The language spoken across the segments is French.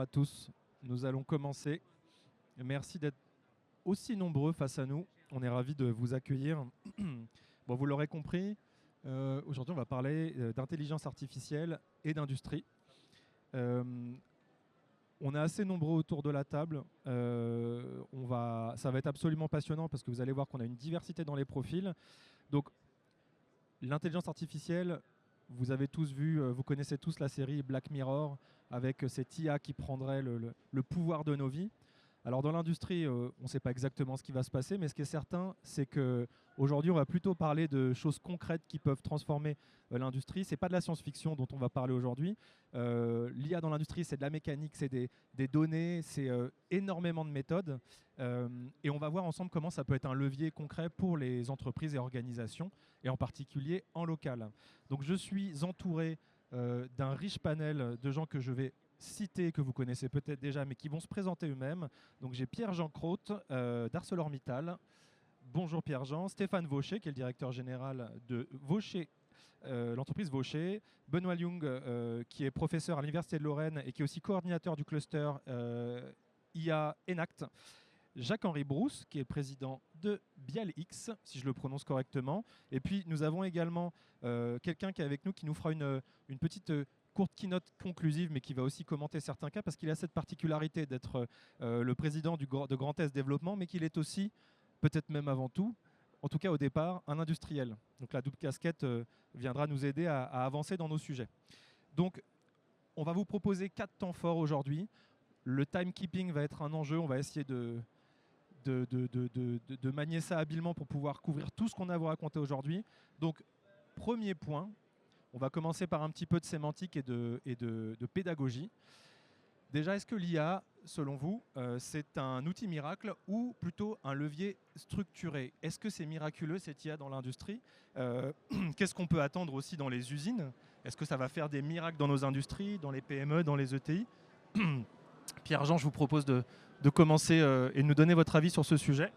à tous. Nous allons commencer. Merci d'être aussi nombreux face à nous. On est ravis de vous accueillir. Bon, vous l'aurez compris, aujourd'hui on va parler d'intelligence artificielle et d'industrie. Euh, on est assez nombreux autour de la table. Ça va être absolument passionnant parce que vous allez voir qu'on a une diversité dans les profils. Donc, l'intelligence artificielle, vous avez tous vu, vous connaissez tous la série Black Mirror avec cette IA qui prendrait le pouvoir de nos vies. Alors dans l'industrie, on ne sait pas exactement ce qui va se passer, mais ce qui est certain, c'est qu'aujourd'hui, on va plutôt parler de choses concrètes qui peuvent transformer l'industrie. Ce n'est pas de la science-fiction dont on va parler aujourd'hui. L'IA dans l'industrie, c'est de la mécanique, c'est des données, c'est énormément de méthodes. Et on va voir ensemble comment ça peut être un levier concret pour les entreprises et organisations, et en particulier en local. Donc je suis entouré d'un riche panel de gens que je vais citer, que vous connaissez peut-être déjà, mais qui vont se présenter eux-mêmes. Donc j'ai Pierre-Jean Crotte d'ArcelorMittal. Bonjour Pierre-Jean. Stéphane Vaucher, qui est le directeur général de Vaucher, l'entreprise Vaucher. Benoît Liung, qui est professeur à l'Université de Lorraine et qui est aussi coordinateur du cluster IA Enact. Jacques-Henri Brousse, qui est président de BialX, si je le prononce correctement. Et puis, nous avons également quelqu'un qui est avec nous, qui nous fera une petite courte keynote conclusive, mais qui va aussi commenter certains cas, parce qu'il a cette particularité d'être le président de Grand Est Développement, mais qu'il est aussi, peut-être même avant tout, en tout cas au départ, un industriel. Donc la double casquette viendra nous aider à avancer dans nos sujets. Donc, on va vous proposer 4 temps forts aujourd'hui. Le timekeeping va être un enjeu. On va essayer de manier ça habilement pour pouvoir couvrir tout ce qu'on a à vous raconter aujourd'hui. Donc, premier point, on va commencer par un petit peu de sémantique et de pédagogie. Déjà, est-ce que l'IA, selon vous, c'est un outil miracle ou plutôt un levier structuré? Est-ce que c'est miraculeux cette IA dans l'industrie? Qu'est-ce qu'on peut attendre aussi dans les usines? Est-ce que ça va faire des miracles dans nos industries, dans les PME, dans les ETI? Pierre-Jean, je vous propose de commencer et de nous donner votre avis sur ce sujet.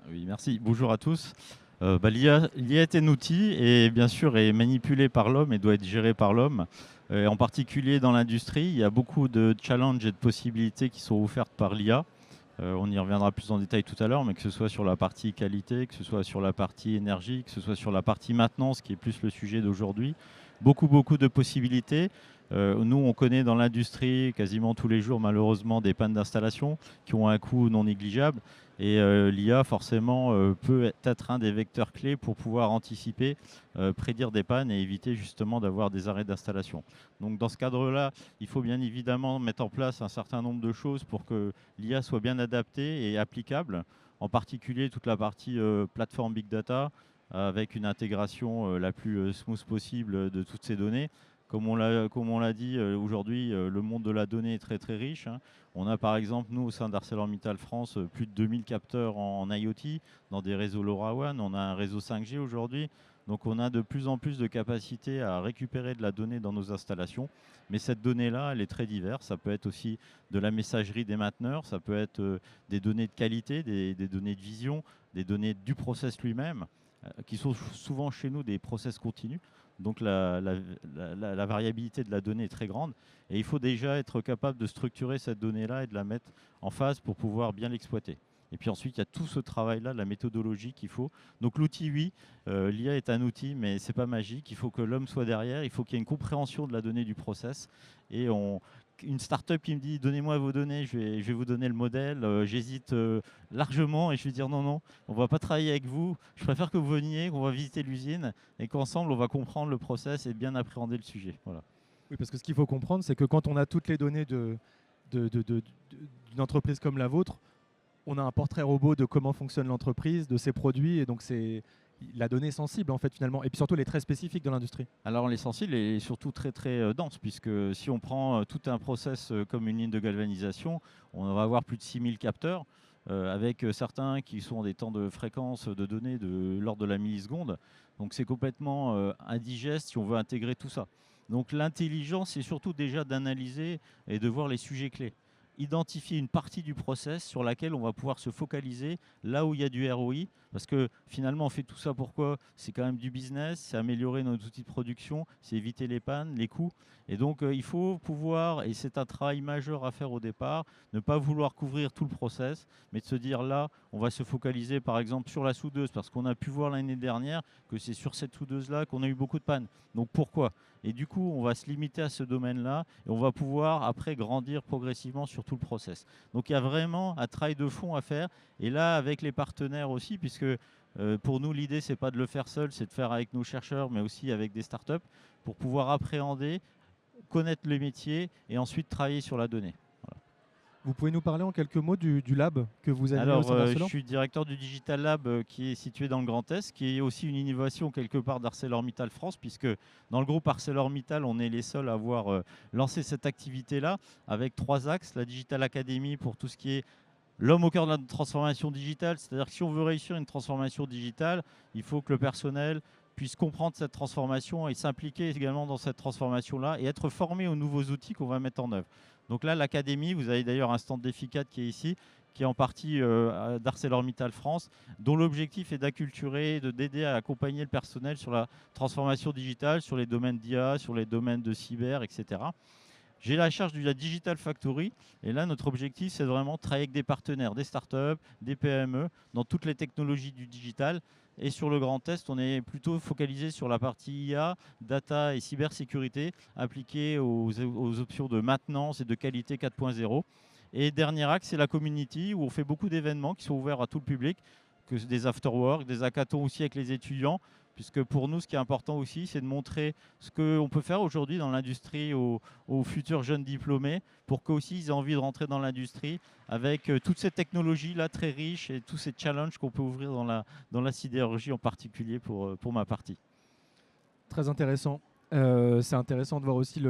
Oui, merci. Bonjour à tous. L'IA est un outil et bien sûr est manipulé par l'homme et doit être géré par l'homme. En particulier dans l'industrie, il y a beaucoup de challenges et de possibilités qui sont offertes par l'IA. On y reviendra plus en détail tout à l'heure, mais que ce soit sur la partie qualité, que ce soit sur la partie énergie, que ce soit sur la partie maintenance, qui est plus le sujet d'aujourd'hui. Beaucoup de possibilités. Nous, on connaît dans l'industrie quasiment tous les jours, malheureusement, des pannes d'installation qui ont un coût non négligeable. Et l'IA, forcément, peut être un des vecteurs clés pour pouvoir anticiper, prédire des pannes et éviter justement d'avoir des arrêts d'installation. Donc, dans ce cadre-là, il faut bien évidemment mettre en place un certain nombre de choses pour que l'IA soit bien adaptée et applicable, en particulier toute la partie plateforme Big Data, avec une intégration la plus smooth possible de toutes ces données. Comme on l'a dit, aujourd'hui, le monde de la donnée est très riche. On a par exemple, nous, au sein d'ArcelorMittal France, plus de 2000 capteurs en IoT dans des réseaux LoRaWAN. On a un réseau 5G aujourd'hui. Donc on a de plus en plus de capacité à récupérer de la donnée dans nos installations. Mais cette donnée-là, elle est très diverse. Ça peut être aussi de la messagerie des mainteneurs, ça peut être des données de qualité, des données de vision, des données du process lui-même, qui sont souvent chez nous des process continus. Donc la variabilité de la donnée est très grande et il faut déjà être capable de structurer cette donnée-là et de la mettre en phase pour pouvoir bien l'exploiter. Et puis ensuite, il y a tout ce travail-là, la méthodologie qu'il faut. Donc l'outil, oui, l'IA est un outil, mais ce n'est pas magique. Il faut que l'homme soit derrière, il faut qu'il y ait une compréhension de la donnée du process. Et une start-up qui me dit « donnez-moi vos données, je vais vous donner le modèle », j'hésite largement et je vais dire « non, on ne va pas travailler avec vous, je préfère que vous veniez, qu'on va visiter l'usine et qu'ensemble on va comprendre le process et bien appréhender le sujet ». Voilà. Oui, parce que ce qu'il faut comprendre, c'est que quand on a toutes les données d'une entreprise comme la vôtre, on a un portrait robot de comment fonctionne l'entreprise, de ses produits, et donc c'est la donnée sensible en fait finalement, et puis surtout elle est très spécifique de l'industrie. Alors elle est sensible et surtout très dense, puisque si on prend tout un process comme une ligne de galvanisation, on va avoir plus de 6000 capteurs, avec certains qui sont des temps de fréquence de données de l'ordre de la milliseconde. Donc c'est complètement indigeste si on veut intégrer tout ça. Donc l'intelligence, c'est surtout déjà d'analyser et de voir les sujets clés. identifier une partie du process sur laquelle on va pouvoir se focaliser là où il y a du ROI. Parce que finalement, on fait tout ça pourquoi? C'est quand même du business, c'est améliorer nos outils de production, c'est éviter les pannes, les coûts. Et donc, il faut pouvoir, et c'est un travail majeur à faire au départ, ne pas vouloir couvrir tout le process, mais de se dire là, on va se focaliser par exemple sur la soudeuse, parce qu'on a pu voir l'année dernière que c'est sur cette soudeuse-là qu'on a eu beaucoup de pannes. Donc pourquoi? Et du coup, on va se limiter à ce domaine-là et on va pouvoir après grandir progressivement sur tout le process. Donc il y a vraiment un travail de fond à faire. Et là, avec les partenaires aussi, puisque pour nous, l'idée, c'est pas de le faire seul, c'est de faire avec nos chercheurs, mais aussi avec des startups, pour pouvoir appréhender, connaître le métier et ensuite travailler sur la donnée. Vous pouvez nous parler en quelques mots du lab que vous animez au Alors, sein je d'Arcelor? suis directeur du Digital Lab qui est situé dans le Grand Est, qui est aussi une innovation quelque part d'ArcelorMittal France, puisque dans le groupe ArcelorMittal, on est les seuls à avoir lancé cette activité-là avec 3 axes. La Digital Academy pour tout ce qui est l'homme au cœur de la transformation digitale, c'est-à-dire que si on veut réussir une transformation digitale, il faut que le personnel puisse comprendre cette transformation et s'impliquer également dans cette transformation-là et être formé aux nouveaux outils qu'on va mettre en œuvre. Donc là, l'académie, vous avez d'ailleurs un stand d'Efficat qui est ici, qui est en partie d'ArcelorMittal France, dont l'objectif est d'acculturer, d'aider à accompagner le personnel sur la transformation digitale, sur les domaines d'IA, sur les domaines de cyber, etc. J'ai la charge de la Digital Factory et là, notre objectif, c'est vraiment de travailler avec des partenaires, des startups, des PME, dans toutes les technologies du digital. Et sur le Grand Est, on est plutôt focalisé sur la partie IA, data et cybersécurité appliquée aux options de maintenance et de qualité 4.0. Et dernier axe, c'est la community où on fait beaucoup d'événements qui sont ouverts à tout le public, que des afterworks, des hackathons aussi avec les étudiants, puisque pour nous, ce qui est important aussi, c'est de montrer ce qu'on peut faire aujourd'hui dans l'industrie aux futurs jeunes diplômés, pour qu'eux aussi ils aient envie de rentrer dans l'industrie avec toutes ces technologies-là très riches et tous ces challenges qu'on peut ouvrir dans la sidérurgie en particulier pour ma partie. Très intéressant. C'est intéressant de voir aussi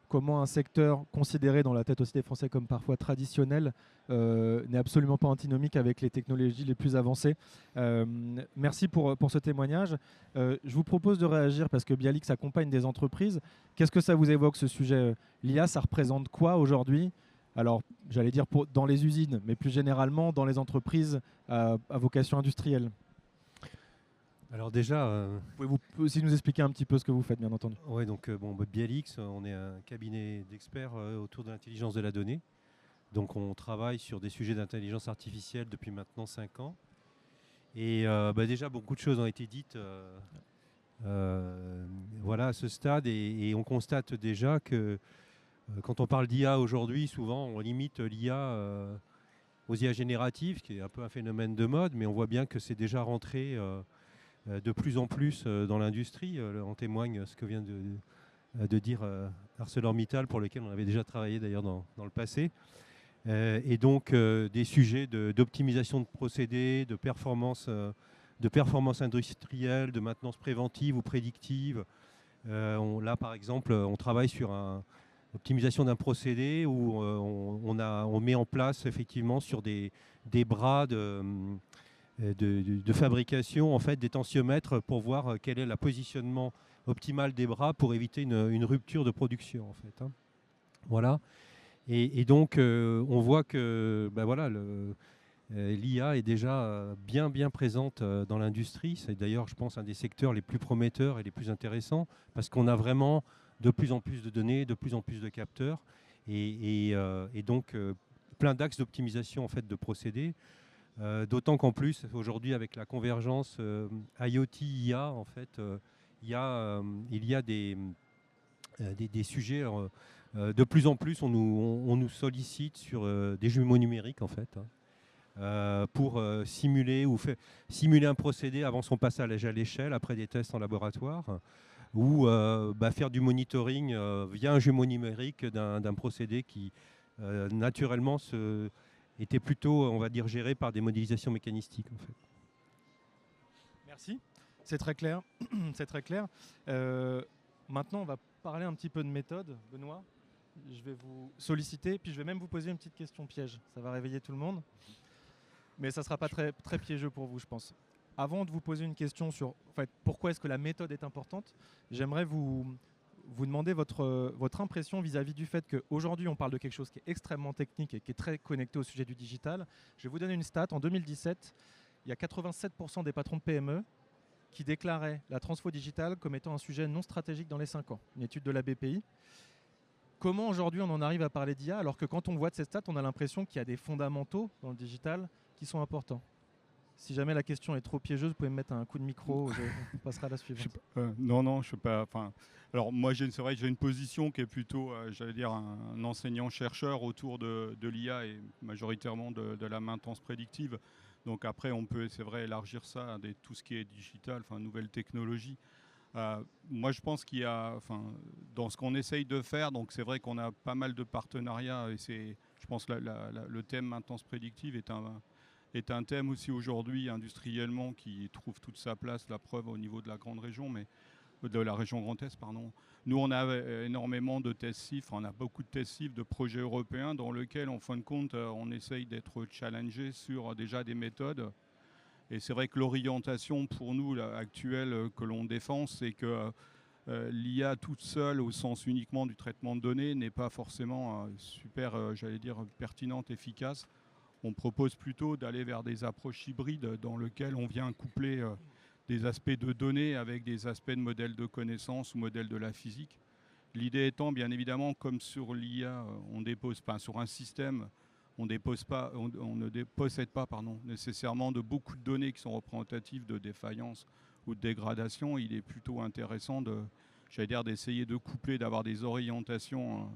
comment un secteur considéré dans la tête aussi des Français comme parfois traditionnel n'est absolument pas antinomique avec les technologies les plus avancées. Merci pour ce témoignage. Je vous propose de réagir parce que Bialix accompagne des entreprises. Qu'est-ce que ça vous évoque ce sujet? L'IA, ça représente quoi aujourd'hui? Alors, j'allais dire dans les usines, mais plus généralement dans les entreprises à vocation industrielle. Alors déjà, Pouvez-vous aussi nous expliquer un petit peu ce que vous faites, bien entendu? ouais, donc Bialix, on est un cabinet d'experts autour de l'intelligence de la donnée. Donc on travaille sur des sujets d'intelligence artificielle depuis maintenant 5 ans. Et déjà, beaucoup de choses ont été dites voilà, à ce stade. Et on constate déjà que quand on parle d'IA aujourd'hui, souvent on limite l'IA aux IA génératives, qui est un peu un phénomène de mode, mais on voit bien que c'est déjà rentré de plus en plus dans l'industrie. En témoigne ce que vient de dire ArcelorMittal, pour lequel on avait déjà travaillé d'ailleurs dans le passé. Et donc des sujets d'optimisation de procédés, de performance industrielle, de maintenance préventive ou prédictive. Là, par exemple, on travaille sur l'optimisation d'un procédé où on met en place effectivement sur des bras de fabrication, en fait, des tensiomètres pour voir quel est le positionnement optimal des bras pour éviter une rupture de production, en fait. Voilà. Et donc, on voit que voilà, l'IA est déjà bien présente dans l'industrie. C'est d'ailleurs, je pense, un des secteurs les plus prometteurs et les plus intéressants, parce qu'on a vraiment de plus en plus de données, de plus en plus de capteurs, et donc plein d'axes d'optimisation en fait, de procédés. D'autant qu'en plus, aujourd'hui, avec la convergence IoT, IA, en fait, il y a des sujets. De plus en plus, on nous sollicite sur des jumeaux numériques, en fait, pour simuler un procédé avant son passage à l'échelle, après des tests en laboratoire, ou faire du monitoring via un jumeau numérique d'un procédé qui, naturellement, était plutôt, on va dire, géré par des modélisations mécanistiques, en fait. Merci, c'est très clair. C'est très clair. Maintenant, on va parler un petit peu de méthode. Benoît, je vais vous solliciter, puis je vais même vous poser une petite question piège. Ça va réveiller tout le monde, mais ça ne sera pas très, très piégeux pour vous, je pense. Avant de vous poser une question sur en fait, pourquoi est-ce que la méthode est importante, j'aimerais vous vous demander votre impression vis-à-vis du fait qu'aujourd'hui, on parle de quelque chose qui est extrêmement technique et qui est très connecté au sujet du digital. Je vais vous donner une stat. En 2017, il y a 87% des patrons de PME qui déclaraient la transfo digitale comme étant un sujet non stratégique dans les 5 ans. Une étude de la BPI. Comment aujourd'hui on en arrive à parler d'IA alors que quand on voit de ces stats, on a l'impression qu'il y a des fondamentaux dans le digital qui sont importants? Si jamais la question est trop piégeuse, vous pouvez me mettre un coup de micro, on passera à la suivante. Non, je ne sais pas. Alors moi, c'est vrai que j'ai une position qui est plutôt, j'allais dire, un enseignant-chercheur autour de l'IA et majoritairement de la maintenance prédictive. Donc après, on peut, c'est vrai, élargir ça à tout ce qui est digital, nouvelles technologies. Moi, je pense qu'il y a, dans ce qu'on essaye de faire, donc c'est vrai qu'on a pas mal de partenariats et je pense que le thème maintenance prédictive est un thème aussi aujourd'hui industriellement qui trouve toute sa place, la preuve au niveau de la grande région, mais de la région Grand Est, pardon. Nous, on a énormément de tests CIF, on a beaucoup de tests CIF de projets européens dans lesquels, en fin de compte, on essaye d'être challengé sur déjà des méthodes. Et c'est vrai que l'orientation pour nous actuelle que l'on défend, c'est que l'IA toute seule, au sens uniquement du traitement de données, n'est pas forcément super, j'allais dire, pertinente, efficace. On propose plutôt d'aller vers des approches hybrides dans lesquelles on vient coupler des aspects de données avec des aspects de modèles de connaissances ou modèles de la physique. L'idée étant, bien évidemment, comme sur l'IA, on dépose pas sur un système, on ne possède pas nécessairement de beaucoup de données qui sont représentatives de défaillances ou de dégradation. Il est plutôt intéressant d'essayer de coupler, d'avoir des orientations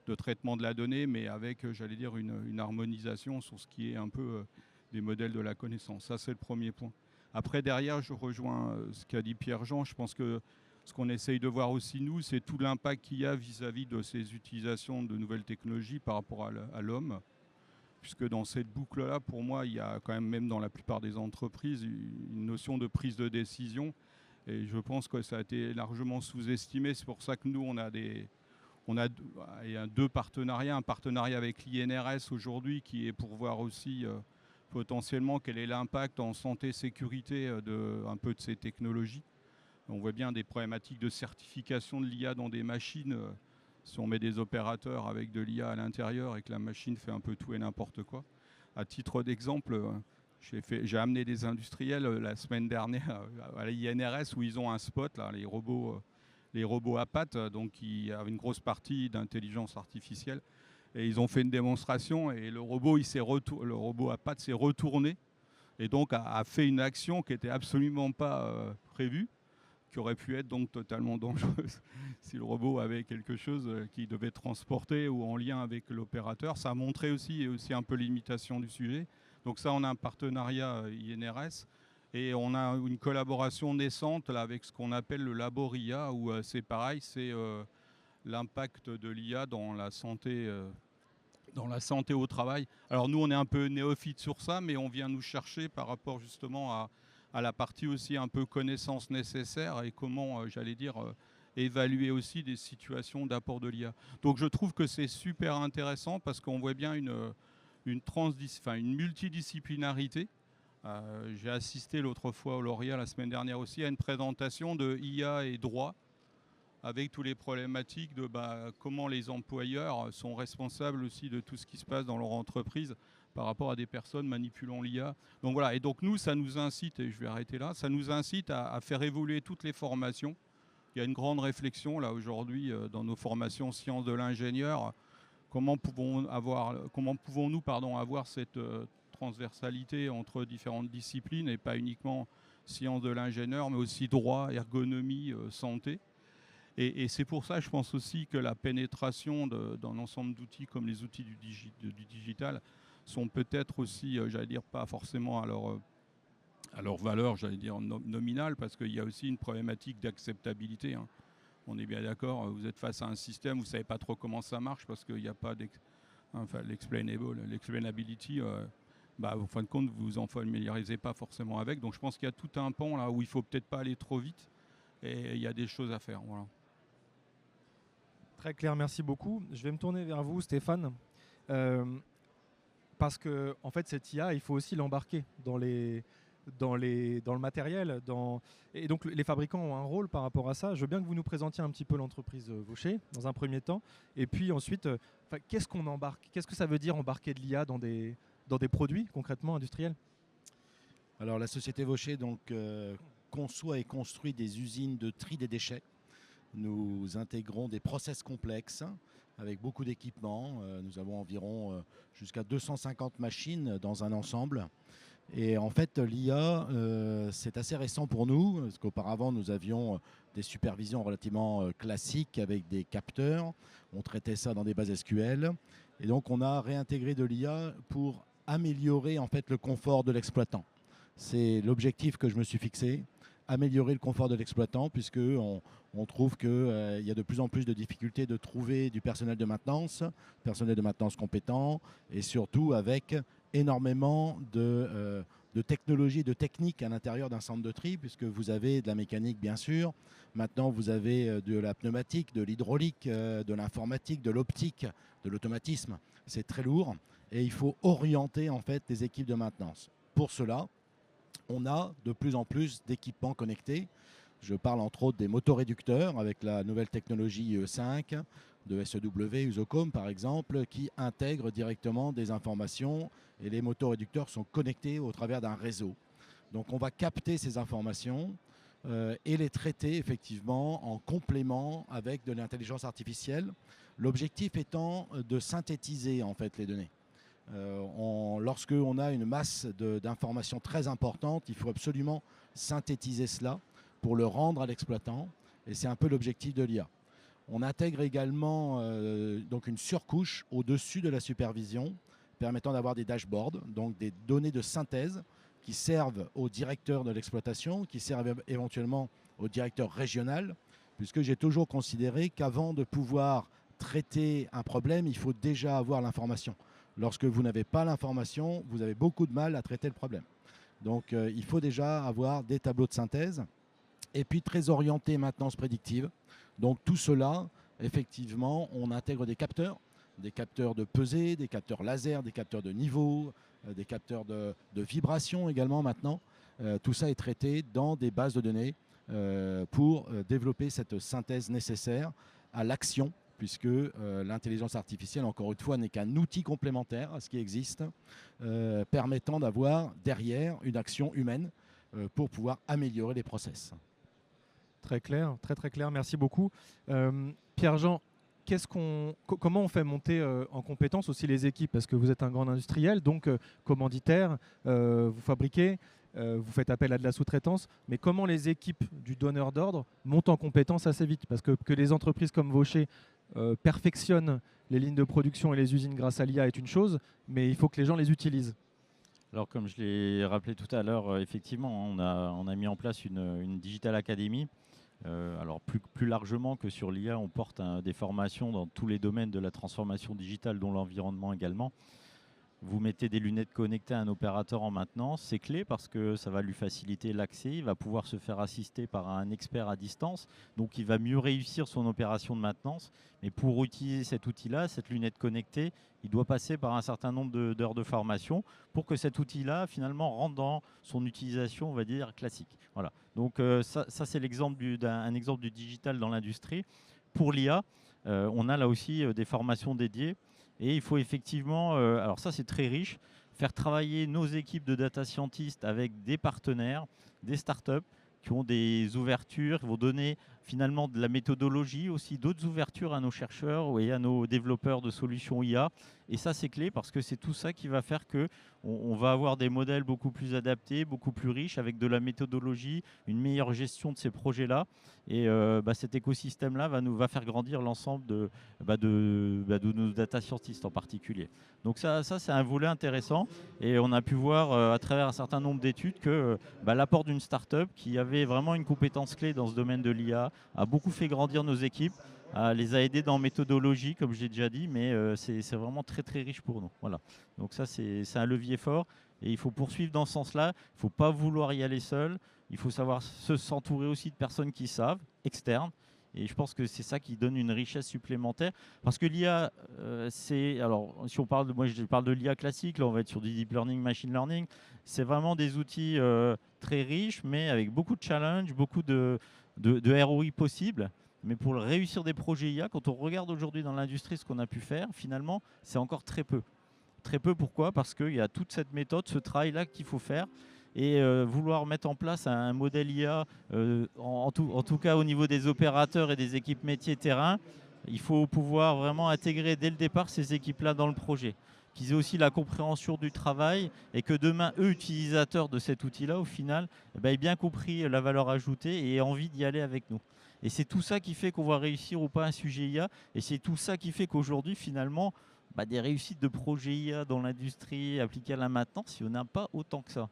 de traitement de la donnée, mais avec, une harmonisation sur ce qui est un peu des modèles de la connaissance. Ça, c'est le premier point. Après, derrière, je rejoins ce qu'a dit Pierre-Jean. Je pense que ce qu'on essaye de voir aussi, nous, c'est tout l'impact qu'il y a vis-à-vis de ces utilisations de nouvelles technologies par rapport à l'homme. Puisque dans cette boucle-là, pour moi, il y a quand même dans la plupart des entreprises, une notion de prise de décision. Et je pense que ça a été largement sous-estimé. C'est pour ça que nous, il y a deux partenariats. Un partenariat avec l'INRS aujourd'hui qui est pour voir aussi potentiellement quel est l'impact en santé-sécurité un peu de ces technologies. On voit bien des problématiques de certification de l'IA dans des machines. Si on met des opérateurs avec de l'IA à l'intérieur et que la machine fait un peu tout et n'importe quoi. À titre d'exemple, j'ai amené des industriels la semaine dernière à la INRS où ils ont un spot, là, les robots à pattes, donc qui avaient une grosse partie d'intelligence artificielle. Et ils ont fait une démonstration et le robot à pattes s'est retourné et donc a fait une action qui n'était absolument pas prévue, qui aurait pu être donc totalement dangereuse si le robot avait quelque chose qu'il devait transporter ou en lien avec l'opérateur. Ça a montré aussi un peu l'imitation du sujet. Donc ça, on a un partenariat INRS et on a une collaboration naissante là, avec ce qu'on appelle le Labo IA, où c'est pareil, c'est l'impact de l'IA dans la santé au travail. Alors nous, on est un peu néophyte sur ça, mais on vient nous chercher par rapport justement à la partie aussi un peu connaissance nécessaire et comment, évaluer aussi des situations d'apport de l'IA. Donc je trouve que c'est super intéressant parce qu'on voit bien une multidisciplinarité. J'ai assisté l'autre fois au Lauréat la semaine dernière aussi à une présentation de IA et droit avec toutes les problématiques de comment les employeurs sont responsables aussi de tout ce qui se passe dans leur entreprise par rapport à des personnes manipulant l'IA. Donc voilà, et donc nous, ça nous incite, et je vais arrêter là, ça nous incite à faire évoluer toutes les formations. Il y a une grande réflexion là aujourd'hui dans nos formations sciences de l'ingénieur. Comment pouvons-nous avoir cette transversalité entre différentes disciplines et pas uniquement sciences de l'ingénieur, mais aussi droit, ergonomie, santé. Et c'est pour ça, je pense aussi que la pénétration d'un ensemble d'outils comme les outils du digital sont peut-être aussi, pas forcément à leur valeur, nominale, parce qu'il y a aussi une problématique d'acceptabilité. Hein. On est bien d'accord, vous êtes face à un système, vous ne savez pas trop comment ça marche, parce qu'il n'y a pas l'explainability. En fin de compte, vous vous en familiarisez pas forcément avec. Donc je pense qu'il y a tout un pan là où il ne faut peut-être pas aller trop vite, et il y a des choses à faire. Voilà. Très clair, merci beaucoup. Je vais me tourner vers vous, Stéphane. Parce que, en fait, cette IA, il faut aussi l'embarquer dans les dans le matériel. Et donc les fabricants ont un rôle par rapport à ça. Je veux bien que vous nous présentiez un petit peu l'entreprise Vaucher dans un premier temps. Et puis ensuite, qu'est-ce qu'on embarque? Qu'est-ce que ça veut dire embarquer de l'IA dans des produits concrètement industriels? Alors la société Vaucher conçoit et construit des usines de tri des déchets. Nous intégrons des process complexes avec beaucoup d'équipements. Nous avons environ jusqu'à 250 machines dans un ensemble. Et en fait, l'IA, c'est assez récent pour nous, parce qu'auparavant, nous avions des supervisions relativement classiques avec des capteurs. On traitait ça dans des bases SQL. Et donc, on a réintégré de l'IA pour améliorer en fait, le confort de l'exploitant. C'est l'objectif que je me suis fixé, améliorer le confort de l'exploitant, puisqu'on trouve qu'il y a de plus en plus de difficultés de trouver du personnel de maintenance compétent, et surtout avec énormément de technologies, de techniques à l'intérieur d'un centre de tri, puisque vous avez de la mécanique bien sûr, maintenant vous avez de la pneumatique, de l'hydraulique, de l'informatique, de l'optique, de l'automatisme. C'est très lourd et il faut orienter en fait les équipes de maintenance. Pour cela, on a de plus en plus d'équipements connectés. Je parle entre autres des motoréducteurs avec la nouvelle technologie IE5 de SEW, Usocom par exemple, qui intègrent directement des informations et les motoréducteurs sont connectés au travers d'un réseau. Donc on va capter ces informations et les traiter effectivement en complément avec de l'intelligence artificielle. L'objectif étant de synthétiser en fait les données. Lorsqu'on a une masse d'informations très importante, il faut absolument synthétiser cela pour le rendre à l'exploitant. Et c'est un peu l'objectif de l'IA. On intègre également donc une surcouche au-dessus de la supervision, permettant d'avoir des dashboards, donc des données de synthèse qui servent au directeur de l'exploitation, qui servent éventuellement au directeur régional, puisque j'ai toujours considéré qu'avant de pouvoir traiter un problème, il faut déjà avoir l'information. Lorsque vous n'avez pas l'information, vous avez beaucoup de mal à traiter le problème. Donc il faut déjà avoir des tableaux de synthèse et puis très orienté maintenance prédictive. Donc tout cela, effectivement, on intègre des capteurs de pesée, des capteurs laser, des capteurs de niveau, des capteurs de vibration également maintenant. Tout ça est traité dans des bases de données pour développer cette synthèse nécessaire à l'action, puisque l'intelligence artificielle, encore une fois, n'est qu'un outil complémentaire à ce qui existe, permettant d'avoir derrière une action humaine pour pouvoir améliorer les process. Très clair, très très clair, merci beaucoup. Pierre-Jean, comment on fait monter en compétence aussi les équipes? Parce que vous êtes un grand industriel, donc commanditaire, vous fabriquez, vous faites appel à de la sous-traitance, mais comment les équipes du donneur d'ordre montent en compétence assez vite? Parce que les entreprises comme Vaucher perfectionnent les lignes de production et les usines grâce à l'IA est une chose, mais il faut que les gens les utilisent. Alors comme je l'ai rappelé tout à l'heure, effectivement, on a mis en place une Digital Academy. Alors plus largement que sur l'IA, on porte des formations dans tous les domaines de la transformation digitale, dont l'environnement également. Vous mettez des lunettes connectées à un opérateur en maintenance, c'est clé parce que ça va lui faciliter l'accès, il va pouvoir se faire assister par un expert à distance, donc il va mieux réussir son opération de maintenance. Mais pour utiliser cet outil-là, cette lunette connectée, il doit passer par un certain nombre d'heures de formation pour que cet outil-là, finalement, rentre dans son utilisation, on va dire, classique. Voilà. Donc ça c'est un exemple du digital dans l'industrie. Pour l'IA, on a là aussi des formations dédiées. Et il faut effectivement, alors ça c'est très riche, faire travailler nos équipes de data scientists avec des partenaires, des startups qui ont des ouvertures, qui vont donner finalement de la méthodologie, aussi d'autres ouvertures à nos chercheurs et à nos développeurs de solutions IA. Et ça c'est clé parce que c'est tout ça qui va faire qu'on va avoir des modèles beaucoup plus adaptés, beaucoup plus riches, avec de la méthodologie, une meilleure gestion de ces projets-là. Et cet écosystème-là va faire grandir l'ensemble de nos data scientists en particulier. Donc ça c'est un volet intéressant. Et on a pu voir à travers un certain nombre d'études que l'apport d'une start-up qui avait vraiment une compétence clé dans ce domaine de l'IA a beaucoup fait grandir nos équipes, les a aidés dans méthodologie, comme je l'ai déjà dit, mais c'est vraiment très très riche pour nous. Voilà. Donc ça c'est un levier fort et il faut poursuivre dans ce sens-là. Il ne faut pas vouloir y aller seul. Il faut savoir s'entourer aussi de personnes qui savent, externes. Et je pense que c'est ça qui donne une richesse supplémentaire. Parce que l'IA, alors si on parle moi je parle de l'IA classique, là on va être sur du deep learning, machine learning. C'est vraiment des outils très riches, mais avec beaucoup de challenges, beaucoup de ROI possibles. Mais pour réussir des projets IA, quand on regarde aujourd'hui dans l'industrie ce qu'on a pu faire, finalement, c'est encore très peu. Très peu, pourquoi? Parce qu'il y a toute cette méthode, ce travail-là qu'il faut faire. Et vouloir mettre en place un modèle IA, en tout cas au niveau des opérateurs et des équipes métiers terrain, il faut pouvoir vraiment intégrer dès le départ ces équipes-là dans le projet. Qu'ils aient aussi la compréhension du travail et que demain, eux, utilisateurs de cet outil-là, au final, aient bien compris la valeur ajoutée et aient envie d'y aller avec nous. Et c'est tout ça qui fait qu'on va réussir ou pas un sujet IA. Et c'est tout ça qui fait qu'aujourd'hui, finalement, des réussites de projets IA dans l'industrie appliquées à la maintenance, il n'y en a pas autant que ça.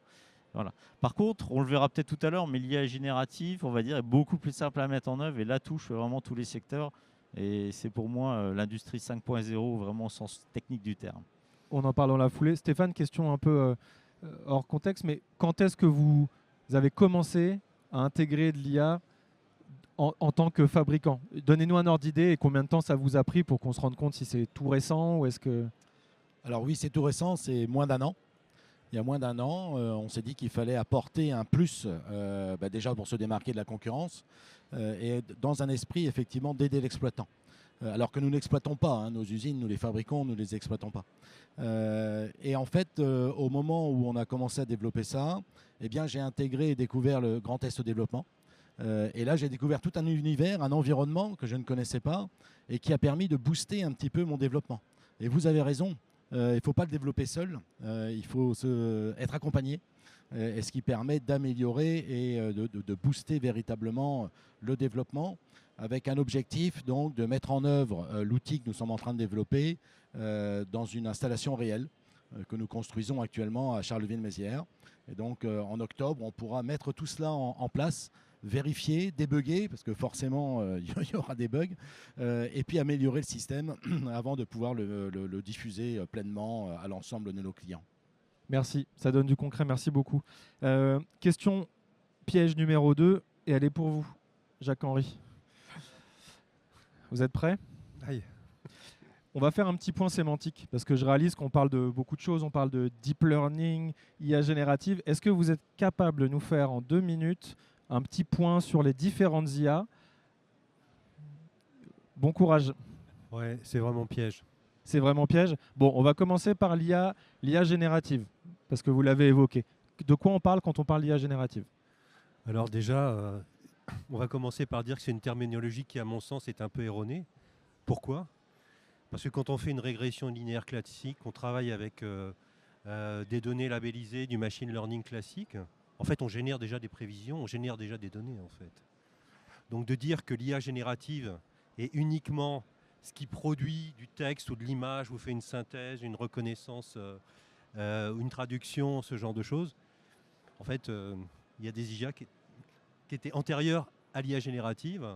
Voilà. Par contre, on le verra peut-être tout à l'heure, mais l'IA générative, on va dire, est beaucoup plus simple à mettre en œuvre et là touche vraiment tous les secteurs. Et c'est pour moi l'industrie 5.0 vraiment au sens technique du terme. On en parle dans la foulée. Stéphane, question un peu hors contexte, mais quand est-ce que vous avez commencé à intégrer de l'IA en tant que fabricant? Donnez-nous un ordre d'idée et combien de temps ça vous a pris pour qu'on se rende compte si c'est tout récent ou est-ce que... Alors oui, c'est tout récent, c'est moins d'1 an. Il y a moins d'1 an, on s'est dit qu'il fallait apporter un plus, déjà pour se démarquer de la concurrence, et dans un esprit effectivement d'aider l'exploitant. Alors que nous n'exploitons pas, nos usines, nous les fabriquons, nous ne les exploitons pas. Et en fait, au moment où on a commencé à développer ça, j'ai intégré et découvert le grand test au développement. Et là, j'ai découvert tout un univers, un environnement que je ne connaissais pas et qui a permis de booster un petit peu mon développement. Et vous avez raison. Il ne faut pas le développer seul, il faut être accompagné, et ce qui permet d'améliorer et de booster véritablement le développement avec un objectif donc de mettre en œuvre l'outil que nous sommes en train de développer dans une installation réelle que nous construisons actuellement à Charleville-Mézières. Et donc en octobre, on pourra mettre tout cela en place, vérifier, débugger, parce que forcément il y aura des bugs, et puis améliorer le système avant de pouvoir le diffuser pleinement à l'ensemble de nos clients. Merci, ça donne du concret, merci beaucoup. Question piège numéro 2, et elle est pour vous, Jacques-Henri. Vous êtes prêts? Aïe. On va faire un petit point sémantique, parce que je réalise qu'on parle de beaucoup de choses, on parle de deep learning, IA générative. Est-ce que vous êtes capable de nous faire en 2 minutes un petit point sur les différentes IA? Bon courage. Ouais, c'est vraiment piège. C'est vraiment piège. Bon, on va commencer par l'IA générative, parce que vous l'avez évoqué. De quoi on parle quand on parle d'IA générative? Alors déjà, on va commencer par dire que c'est une terminologie qui, à mon sens, est un peu erronée. Pourquoi? Parce que quand on fait une régression linéaire classique, on travaille avec des données labellisées, du machine learning classique. En fait, on génère déjà des prévisions, on génère déjà des données, en fait. Donc de dire que l'IA générative est uniquement ce qui produit du texte ou de l'image, ou fait une synthèse, une reconnaissance, une traduction, ce genre de choses. En fait, il y a des IA qui étaient antérieures à l'IA générative,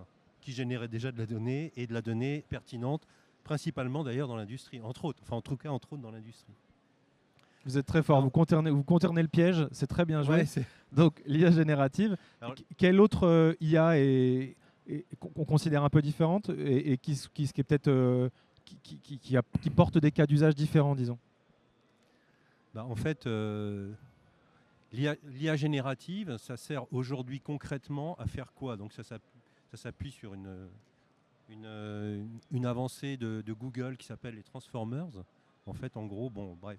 qui généraient déjà de la donnée, et de la donnée pertinente, principalement d'ailleurs dans l'industrie, entre autres. Enfin, en tout cas, entre autres dans l'industrie. Vous êtes très fort, vous contournez le piège, c'est très bien joué. Ouais, donc l'IA générative, quelle autre IA qu'on considère un peu différente et qui est peut-être qui porte des cas d'usage différents, disons? En fait, l'IA générative, ça sert aujourd'hui concrètement à faire quoi? Donc ça s'appuie sur une avancée de Google qui s'appelle les Transformers. En fait, en gros, bon, bref.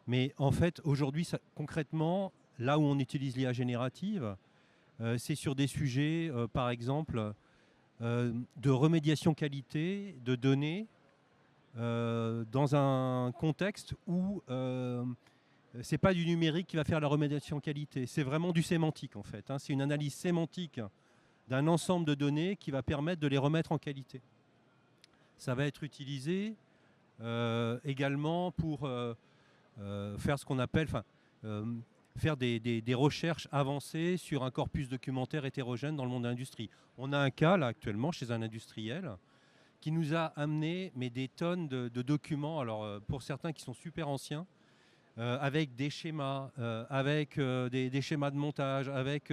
Mais en fait, aujourd'hui, concrètement, là où on utilise l'IA générative, c'est sur des sujets, par exemple, de remédiation qualité de données dans un contexte où c'est pas du numérique qui va faire la remédiation qualité, c'est vraiment du sémantique en fait. C'est une analyse sémantique d'un ensemble de données qui va permettre de les remettre en qualité. Ça va être utilisé également pour faire ce qu'on appelle, faire des recherches avancées sur un corpus documentaire hétérogène dans le monde de l'industrie. On a un cas là actuellement chez un industriel qui nous a amené des tonnes de documents, alors pour certains qui sont super anciens, avec des schémas, avec des schémas de montage, avec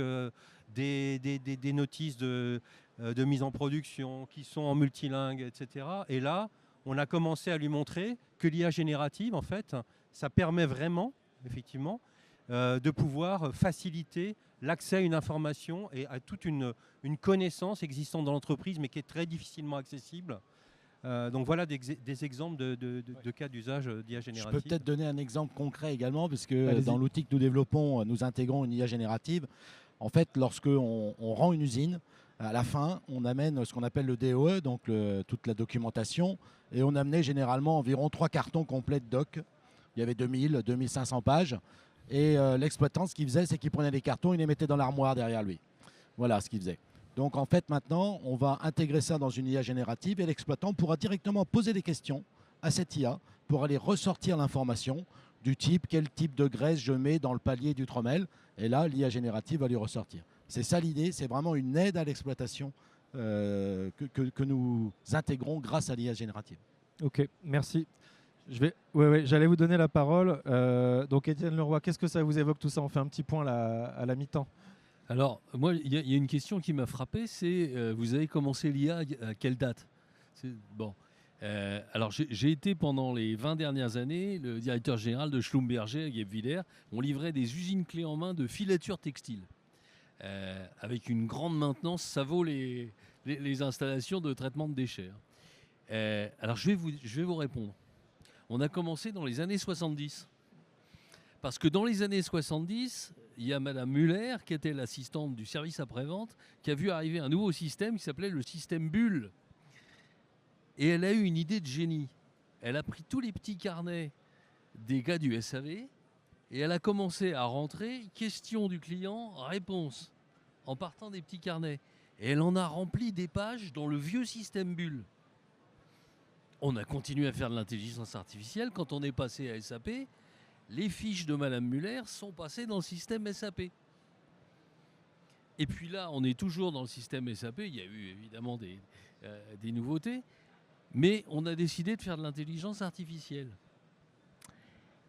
des notices de mise en production qui sont en multilingue, etc. Et là, on a commencé à lui montrer que l'IA générative, en fait, ça permet vraiment, effectivement, de pouvoir faciliter l'accès à une information et à toute une connaissance existante dans l'entreprise, mais qui est très difficilement accessible. Donc voilà des exemples de cas d'usage d'IA générative. Je peux peut-être donner un exemple concret également, puisque Allez-y. dans l'outil que nous développons, nous intégrons une IA générative. En fait, lorsque on rend une usine, à la fin, on amène ce qu'on appelle le DOE, donc toute la documentation, et on amenait généralement environ 3 cartons complets de doc. Il y avait 2000, 2500 pages. Et l'exploitant, ce qu'il faisait, c'est qu'il prenait les cartons, il les mettait dans l'armoire derrière lui. Voilà ce qu'il faisait. Donc en fait, maintenant, on va intégrer ça dans une IA générative et l'exploitant pourra directement poser des questions à cette IA pour aller ressortir l'information du type quel type de graisse je mets dans le palier du trommel. Et là, l'IA générative va lui ressortir. C'est ça l'idée, c'est vraiment une aide à l'exploitation que nous intégrons grâce à l'IA générative. Ok, merci. J'allais vous donner la parole. Donc Étienne Leroy, qu'est-ce que ça vous évoque tout ça? On fait un petit point à la mi-temps. Alors, moi, il y a une question qui m'a frappé, c'est vous avez commencé l'IA à quelle date? Bon. Alors, j'ai été pendant les 20 dernières années le directeur général de Schlumberger à Guebwiller. On livrait des usines clés en main de filature textile. Avec une grande maintenance, ça vaut les installations de traitement de déchets. Alors, je vais vous répondre. On a commencé dans les années 70. Parce que dans les années 70, il y a Madame Muller, qui était l'assistante du service après-vente, qui a vu arriver un nouveau système qui s'appelait le système Bull. Et elle a eu une idée de génie. Elle a pris tous les petits carnets des gars du SAV et elle a commencé à rentrer question du client, réponse, en partant des petits carnets. Et elle en a rempli des pages dans le vieux système Bull. On a continué à faire de l'intelligence artificielle. Quand on est passé à SAP, les fiches de Madame Muller sont passées dans le système SAP. Et puis là, on est toujours dans le système SAP. Il y a eu évidemment des nouveautés. Mais on a décidé de faire de l'intelligence artificielle.